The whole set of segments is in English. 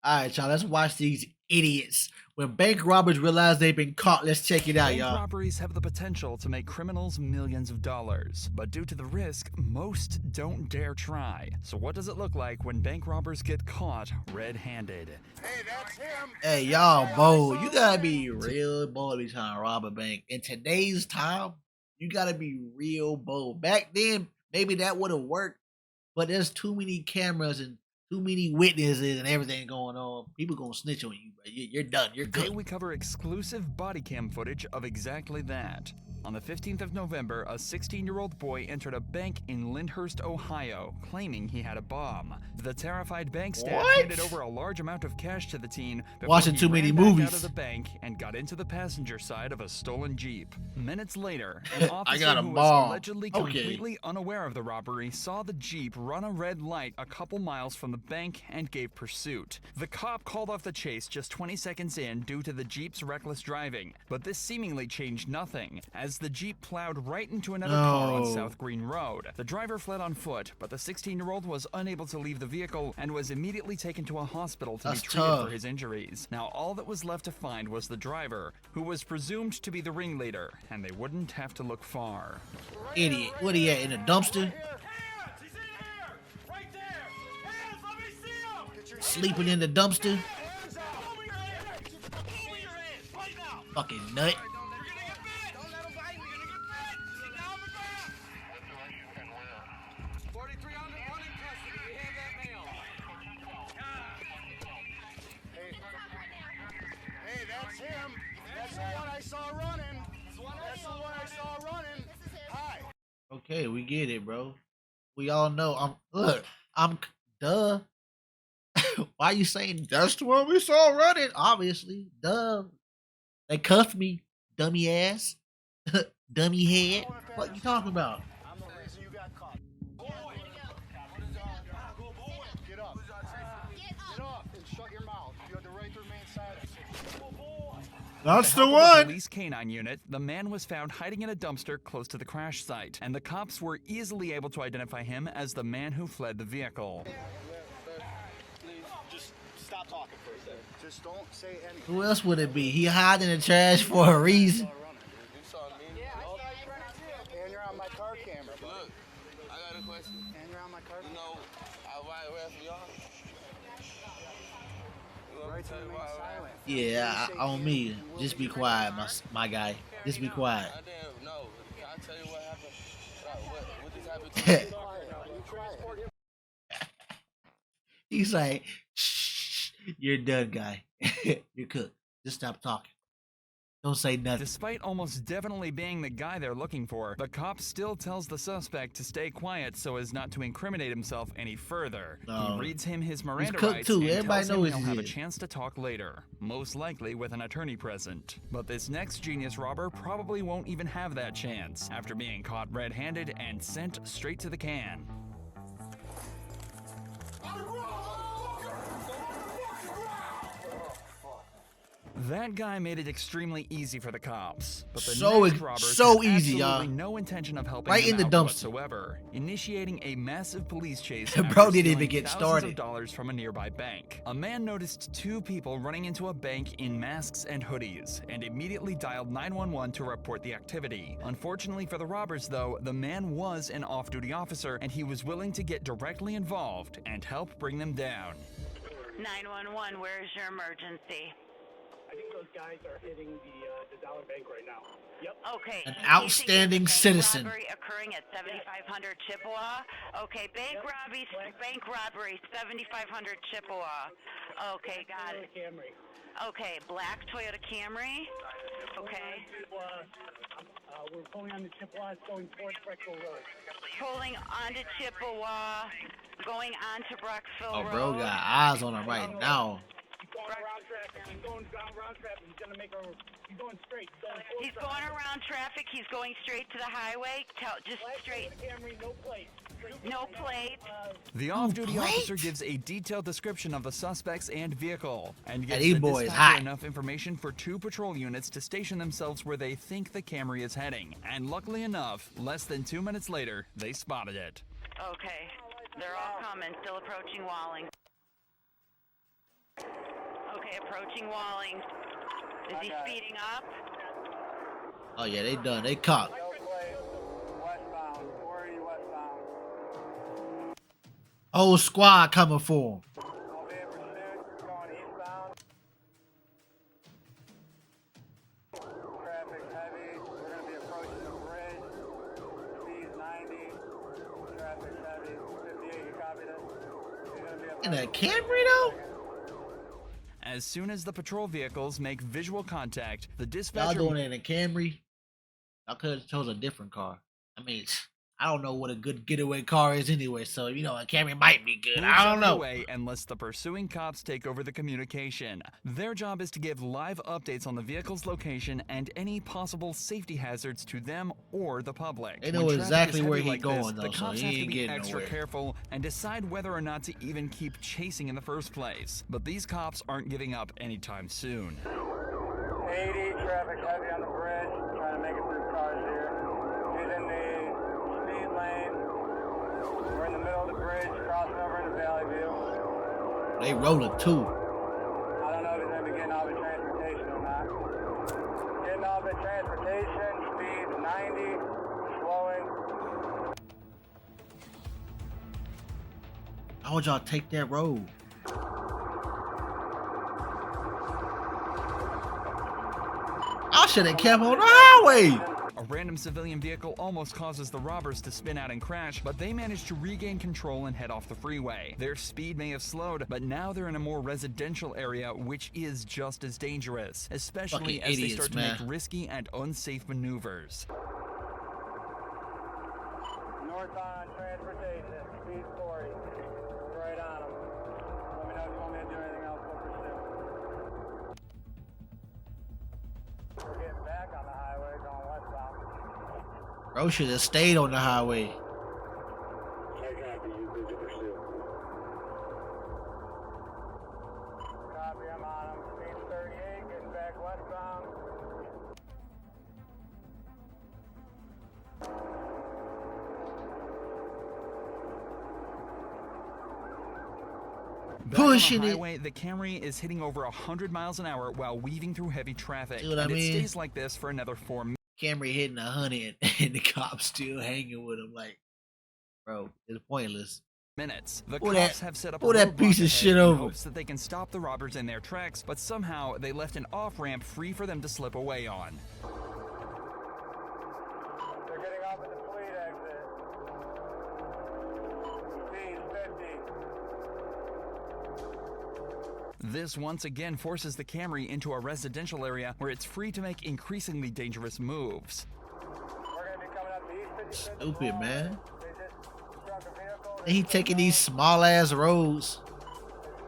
All right, y'all. Let's watch these idiots. When bank robbers realize they've been caught, let's check it out, Bank y'all. robberies have the potential to make criminals millions of dollars, but due to the risk, most don't dare try. So what does it look like when bank robbers get caught red-handed? Hey, that's him. Hey, y'all, bold. You gotta be real bold to be trying to rob a bank. In today's time, you gotta be real bold. Back then, maybe that would have worked, but there's too many cameras and too many witnesses and everything going on. People gonna snitch on you, bro. You're done. You're Today good. we cover exclusive body cam footage of exactly that. On the 15th of November, a 16-year-old boy entered a bank in Lyndhurst, Ohio, claiming he had a bomb. The terrified bank staff What? handed over a large amount of cash to the teen before Watching he too many ran back movies. out of the bank and got into the passenger side of a stolen Jeep. Minutes later, an officer got a who was bomb. allegedly Okay. completely unaware of the robbery saw the Jeep run a red light a couple miles from the bank and gave pursuit. The cop called off the chase just 20 seconds in due to the Jeep's reckless driving, but this seemingly changed nothing, as the Jeep plowed right into another car on No. South Green Road. The driver fled on foot, but the 16-year-old was unable to leave the vehicle and was immediately taken to a hospital to That's be treated tough. for his injuries. Now all that was left to find was the driver, who was presumed to be the ringleader, and they wouldn't have to look far. Idiot. What he at, in a dumpster? Sleeping in the dumpster? Fucking nut. Hey, that's him. That's the one I saw running. That's the one I saw running. Hi. Okay, we get it, bro. We all know. I'm duh. Why you saying that's the one we saw running? Obviously, duh. They cuffed me, dummy ass, dummy head. What you talking about? I'm the reason you got caught. Get up. Get up and shut your mouth. You have the right to remain silent. That's With help of the police canine unit, the man was found hiding in a dumpster close to the crash site, and the cops were easily able to identify him as the man who fled the vehicle. Please, just stop talking for a second. Just don't say anything. Who else would it be? He hiding in the trash for a reason. You saw me? Yeah, I saw you running too. And you're on my car camera. Look, I got a question. And you're on my car You camera. know, why I asked y'all? You want me Right to to tell you remain why I silent. Yeah, on me. Just be quiet, my guy. Just be quiet. I didn't know. Can I tell you what happened? What just happened to me? He's like, shh, you're done, guy. You're cooked. Just stop talking. Don't say nothing. Despite almost definitely being the guy they're looking for, the cop still tells the suspect to stay quiet so as not to incriminate himself any further. No. He reads him his Miranda cooked rights too. and Everybody tells him knows he'll he have a is. chance to talk later, most likely with an attorney present. But this next genius robber probably won't even have that chance after being caught red-handed and sent straight to the can. That guy made it extremely easy for the cops, but the So next ex- robbers so had easy, absolutely y'all. no intention of helping Right him in the out dumpster. whatsoever, initiating a massive police chase. Bro after didn't even stealing get thousands started. of dollars from a nearby bank. A man noticed two people running into a bank in masks and hoodies, and immediately dialed 911 to report the activity. Unfortunately for the robbers, though, the man was an off-duty officer, and he was willing to get directly involved and help bring them down. 911, where is your emergency? I think those guys are hitting the Dollar Bank right now. Yep. Okay. An in case outstanding there's a citizen. Bank robbery occurring at 7500 Chippewa. Okay, bank robbery, 7500 Chippewa. Okay, got it. Camry. Okay, black Toyota Camry. Okay. We're pulling on the Chippewa, it's going towards Breckville Road. Pulling onto Chippewa, going on to Broxville Oh, Road. bro got eyes on him right now. He's going around traffic. He's going around traffic. He's gonna make a. He's going straight. He's going around traffic. He's going straight to the highway. Just straight. Camry, no plate. No plate. The off-duty great. officer gives a detailed description of the suspects and vehicle, and gives these the boys dispatcher hot. enough information for two patrol units to station themselves where they think the Camry is heading. And luckily enough, less than 2 minutes later, they spotted it. Okay. They're all coming. Still approaching Walling. Okay, approaching Walling. Is he speeding up? Oh yeah, they done. They caught. No plate, westbound, 480 westbound. Whole squad coming for him. I'll be in pursuit, going eastbound. Traffic's heavy, we're gonna be approaching the bridge. Speed's 90, traffic's heavy, 58, you copy this? You're gonna be In that Camry though? As soon as the patrol vehicles make visual contact, the Y'all dispatcher doing it in a Camry? Y'all could have chose a different car. I mean, I don't know what a good getaway car is anyway, so you know a Camry might be good. moves I don't out of the know. way and lets the pursuing cops take over the communication. Their job is to give live updates on the vehicle's location and any possible safety hazards to them or the public. They know When traffic exactly is where heavy he like going, this, though, the so cops he have to ain't be getting extra nowhere. careful and decide whether or not to even keep chasing in the first place. But these cops aren't giving up anytime soon. 80, traffic heavy on the bridge, trying to make it through cars here. He's in the speed lane. We're in the middle of the bridge, crossing over into Valley View. They rolling too. I don't know if he's going to be getting off at transportation or not. Getting off at transportation, speed 90, slowing. How would y'all take that road? I should have kept on the highway. A random civilian vehicle almost causes the robbers to spin out and crash, but they manage to regain control and head off the freeway. Their speed may have slowed, but now they're in a more residential area, which is just as dangerous, especially Fucking as they idiots, start to man. make risky and unsafe maneuvers. Northbound transportation, speed 40. Right on him. Let me know if you want me to do anything else. We'll pursue. We're getting back on the highway, going westbound. Bro should have stayed on the highway. Copy, I'm on him. Speed 38, getting back westbound. Back on Pushing the it. highway, the Camry is hitting over 100 miles an hour while weaving through heavy traffic. See what I and mean? it stays like this for another 4 minutes. Camry hitting 100 and the cops still hanging with him. Like, bro, it's pointless. The Pull cops that- have set up pull a that roadblock piece of ahead shit in over. hopes that they can stop the robbers in their tracks, but somehow they left an off-ramp free for them to slip away on. They're getting off at the fleet exit. Speed 50. This once again forces the Camry into a residential area where it's free to make increasingly dangerous moves. We're going to be coming up the East 55th Stupid, wall. man. They just struck a vehicle. And he taking these small ass roads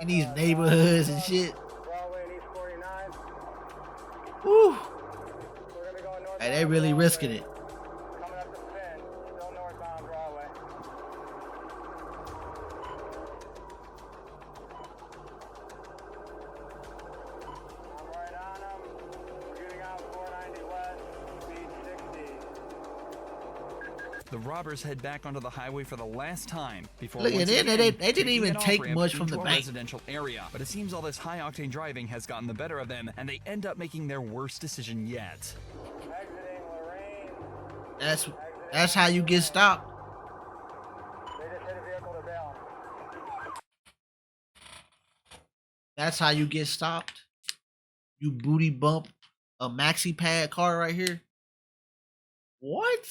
in these neighborhoods and shit. Broadway and East 49. Woo. We're going to be going northbound. Hey, they really Broadway, risking it. Coming up the Finn. Still northbound Broadway. I'm right on them. We're getting out 490 west. Speed 60. The robbers head back onto the highway for the last time before Look, once and then again they didn't taking even an take off-ramp much from into the a bank. residential area. But it seems all this high-octane driving has gotten the better of them, and they end up making their worst decision yet. Exiting Lorraine. That's how you get stopped. They just hit a vehicle to bail. That's how you get stopped. You booty bump a maxi pad car right here. What?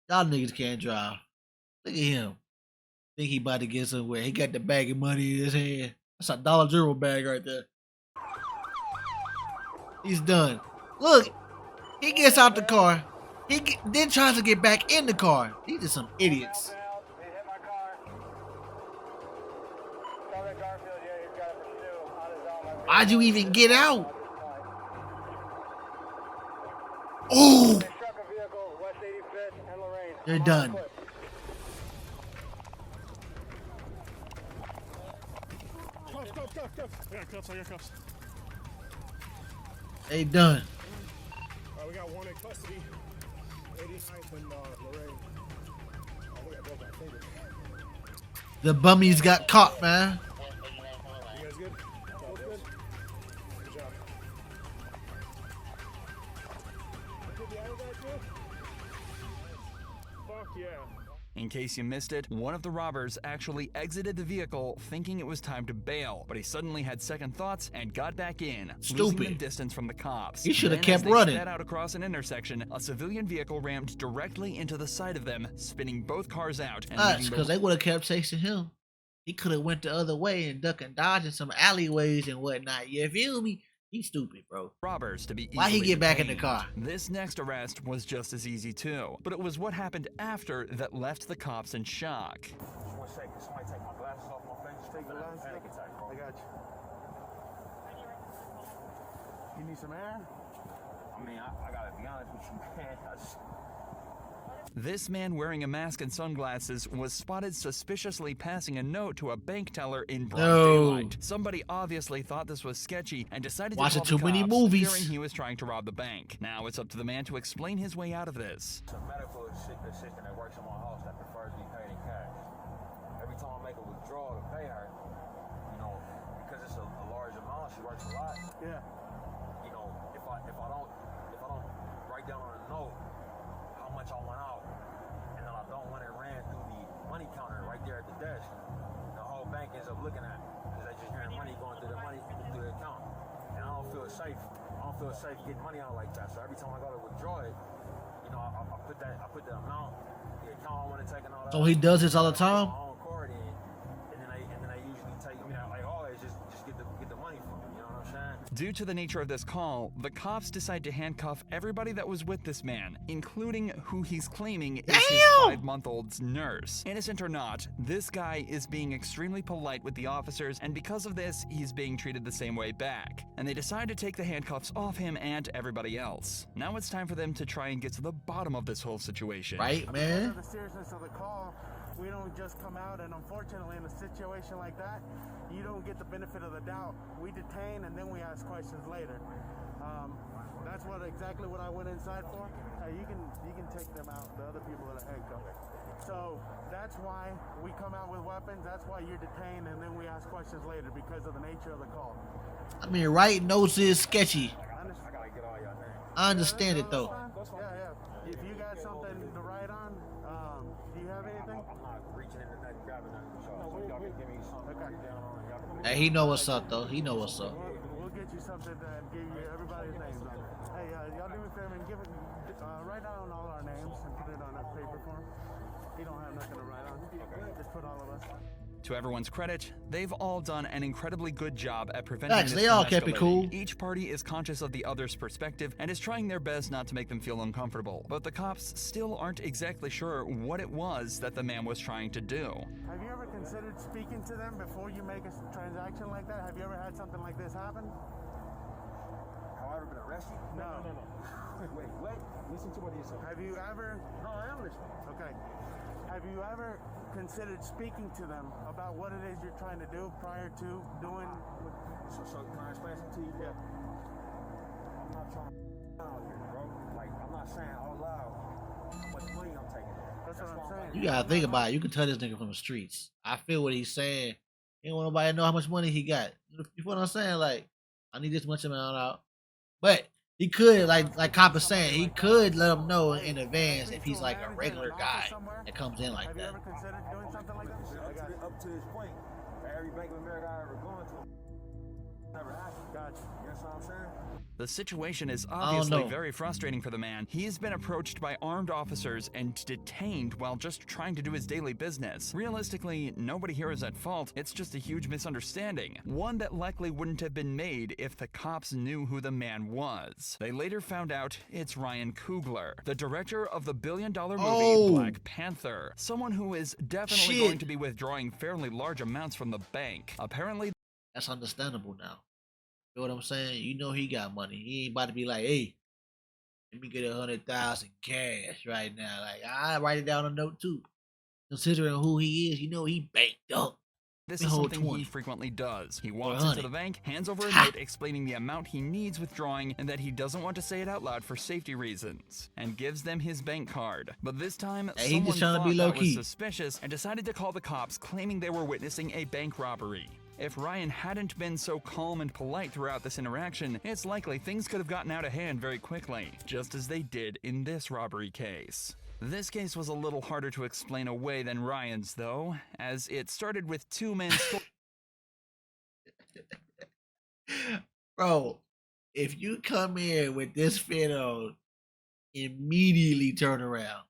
Y'all niggas can't drive. Look at him. Think he about to get somewhere. He got the bag of money in his hand. That's a $1 bag right there. He's done. Look, he gets out the car. Then tries to get back in the car. These are some idiots. They hit my car. Tell that Garfield, yeah, he's got to pursue on his own. Why'd you even get out? Oh, They struck a vehicle, West 85th and Lorraine. they're done. They done. We got one in custody. 89th and Lorraine. We got both our fingers. The bummies got caught, man. You guys good? Both good? Good job. Did the other guy too? Fuck yeah. In case you missed it, one of the robbers actually exited the vehicle thinking it was time to bail, but he suddenly had second thoughts and got back in, losing Stupid. them distance from the cops. He should have Then, kept as they running. sped out across an intersection, a civilian vehicle rammed directly into the side of them, spinning both cars out and Us, leaving because the they would have kept chasing him. He could have went the other way and duck and dodge in some alleyways and whatnot. You feel me? He's stupid, bro. robbers to be Why he easily get back in the detained. car? This next arrest was just as easy too, but it was what happened after that left the cops in shock. Just 1 second. Somebody take my glasses off my face. Just take the glasses. Panic attack, bro. I got you. You need some air? I mean, I gotta be honest with you, man. This man wearing a mask and sunglasses was spotted suspiciously passing a note to a bank teller in broad No. daylight. Somebody obviously thought this was sketchy and decided Watching to call too the many cops, movies. fearing he was trying to rob the bank. Now it's up to the man to explain his way out of this. It's a medical assistant that works in my house that prefers to be paid in cash. Every time I make a withdrawal to pay her, you know, because it's a large amount, she works a lot. Yeah. You know, if I don't write down on a note how much I went out, and then I don't want it ran through the money counter right there at the desk, the whole bank ends up looking at it because they just hearing money going through the account, and I don't feel safe. I don't feel safe getting money out like that. So every time I go to withdraw it, you know, I put the amount, the account I want to take, and all that. So he does this all the time? My own card in, and then they usually take, you know, like always just get the money from me. You know what I'm saying? Due to the nature of this call, the cops decide to handcuff everybody that was with this man, including who he's claiming is his Damn! 5-month-old's nurse. Innocent or not, this guy is being extremely polite with the officers, and because of this, he's being treated the same way back. And they decide to take the handcuffs off him and everybody else. Now it's time for them to try and get to the bottom of this whole situation. Right, Because man? of the seriousness of the call, we don't just come out, and unfortunately in a situation like that, you don't get the benefit of the doubt. We detain and then we ask questions later. That's exactly what I went inside for. You can take them out, the other people that are handcuffed. So that's why we come out with weapons. That's why you're detained, and then we ask questions later because of the nature of the call. I mean, writing notes is sketchy. I gotta get all y'all names. I understand it though. Yeah. If you got something to write on, do you have anything? I'm not reaching in and grabbing nothing. So y'all can give me something to write down on. Y'all can Hey, he know what's up though. He know what's up. We'll get you something and give you everybody's names on it. Hey, y'all do me a favor and write down all our names and put it on a paper form. You don't have nothing to write on. Just put all of us. To everyone's credit, they've all done an incredibly good job at preventing Facts, this they from all kept it escalating. cool. Each party is conscious of the other's perspective and is trying their best not to make them feel uncomfortable. But the cops still aren't exactly sure what it was that the man was trying to do. Have you ever considered speaking to them before you make a transaction like that? Have you ever had something like this happen? Have I ever been arrested? No. Wait, what? Listen to what he said. Have you ever? No, I am listening. Okay. Have you ever considered speaking to them about what it is you're trying to do prior to doing? So can I explain something to you, bro? I'm not trying to out here, bro. Like, I'm not saying out loud how much money I'm taking. That's what I'm saying. You gotta think about it. You can tell this nigga from the streets. I feel what he's saying. He don't want nobody to know how much money he got. You feel what I'm saying? Like, I need this much amount out. But he could, like Cop is saying, he could let him know in advance if he's like a regular guy that comes in like Have you that. ever considered doing something like that? I got it. Up to this point, every Bank of America I ever gone to never happened. Gotcha. You know what I'm saying? The situation is don't obviously know. very frustrating for the man. He's been approached by armed officers and detained while just trying to do his daily business. Realistically, nobody here is at fault. It's just a huge misunderstanding. One that likely wouldn't have been made if the cops knew who the man was. They later found out it's Ryan Coogler, the director of the billion-dollar movie Oh. Black Panther. Someone who is definitely Shit. going to be withdrawing fairly large amounts from the bank. Apparently, That's understandable now. You know what I'm saying? You know he got money. He ain't about to be like, hey, let me get 100,000 cash right now. Like, I write it down on a note too. Considering who he is, you know he banked up. this The is whole something 20. he frequently does. He walks 100. into the bank, hands over a Ha! note explaining the amount he needs withdrawing and that he doesn't want to say it out loud for safety reasons, and gives them his bank card. But this time, Hey, he someone just trying to thought be that low-key. was suspicious and decided to call the cops, claiming they were witnessing a bank robbery. If Ryan hadn't been so calm and polite throughout this interaction, it's likely things could have gotten out of hand very quickly, just as they did in this robbery case. This case was a little harder to explain away than Ryan's, though, as it started with two men. Bro, if you come in with this fit on, immediately turn around.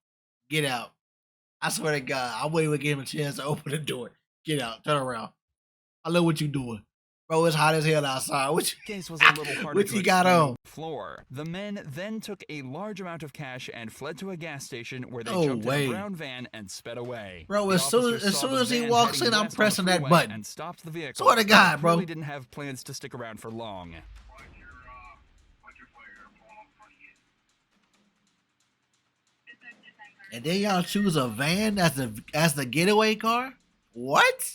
Get out. I swear to God, I wouldn't even give him a chance to open the door. Get out. Turn around. I know what you doing. Bro, it's hot as hell outside. What Case was a little harder what to you got explain on? the floor. The men then took a large amount of cash and fled to a gas station where they No jumped in way. a brown van and sped away. Bro, The as soon officers saw the as he van walks heading in, I'm west on the pressing that freeway button. and stopped the vehicle. Swear to God, They bro. really didn't have plans to stick around for long. And then y'all choose a van as the getaway car? What?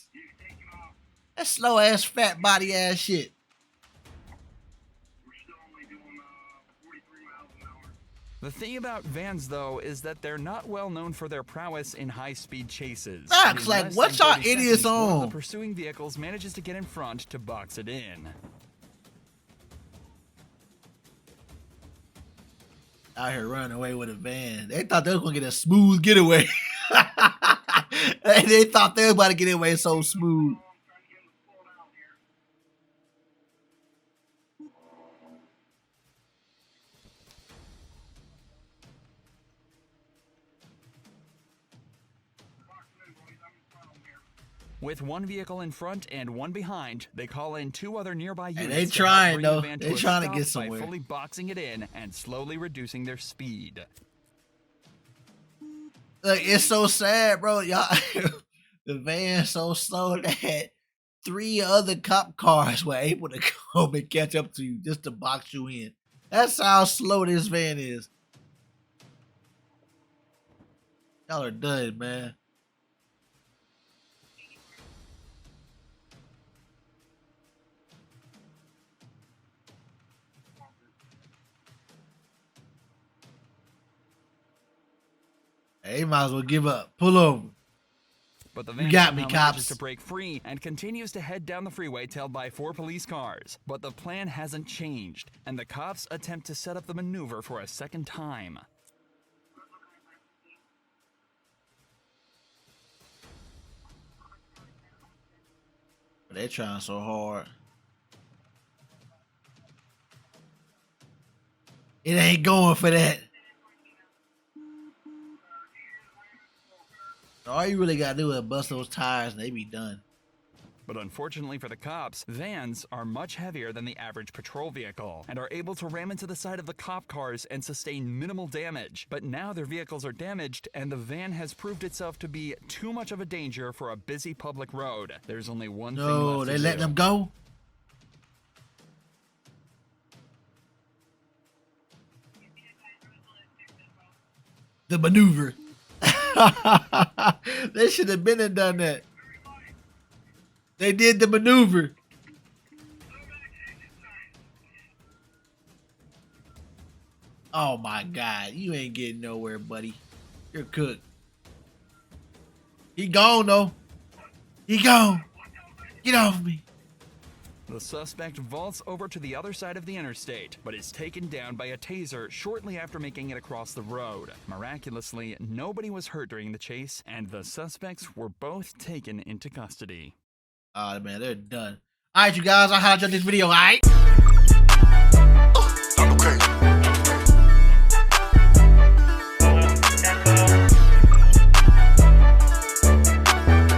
That slow ass, fat body ass shit. The thing about vans, though, is that they're not well known for their prowess in high-speed chases. Facts, In like, less what than y'all 30 idiots seconds, one of on? the pursuing vehicles manages to get in front to box it in. Out here running away with a van. They thought they was gonna get a smooth getaway. They thought they was about to get away so smooth. With one vehicle in front and one behind, they call in two other nearby units. they to help trying, bring the though. van They a trying to stop get somewhere. by fully boxing it in and slowly reducing their speed. Look, it's so sad, bro. Y'all, the van's so slow that 3 other cop cars were able to come and catch up to you just to box you in. That's how slow this van is. Y'all are done, man. Hey, might as well give up. Pull over. But the You van got me, somehow manages cops. to break free and continues to head down the freeway tailed by 4 police cars. But the plan hasn't changed, and the cops attempt to set up the maneuver for a second time. They're trying so hard. It ain't going for that. All you really gotta do is bust those tires and they be done. But unfortunately for the cops, vans are much heavier than the average patrol vehicle and are able to ram into the side of the cop cars and sustain minimal damage. But now their vehicles are damaged and the van has proved itself to be too much of a danger for a busy public road. There's only one thing No, left they to letting do. them go? The maneuver. They should have been and done that. They did the maneuver. Oh my God, you ain't getting nowhere, buddy. You're cooked. He gone though. He gone. Get off me. The suspect vaults over to the other side of the interstate, but is taken down by a taser shortly after making it across the road. Miraculously, nobody was hurt during the chase, and the suspects were both taken into custody. Oh man, they're done. All right, you guys, I holla at you on this video. All right.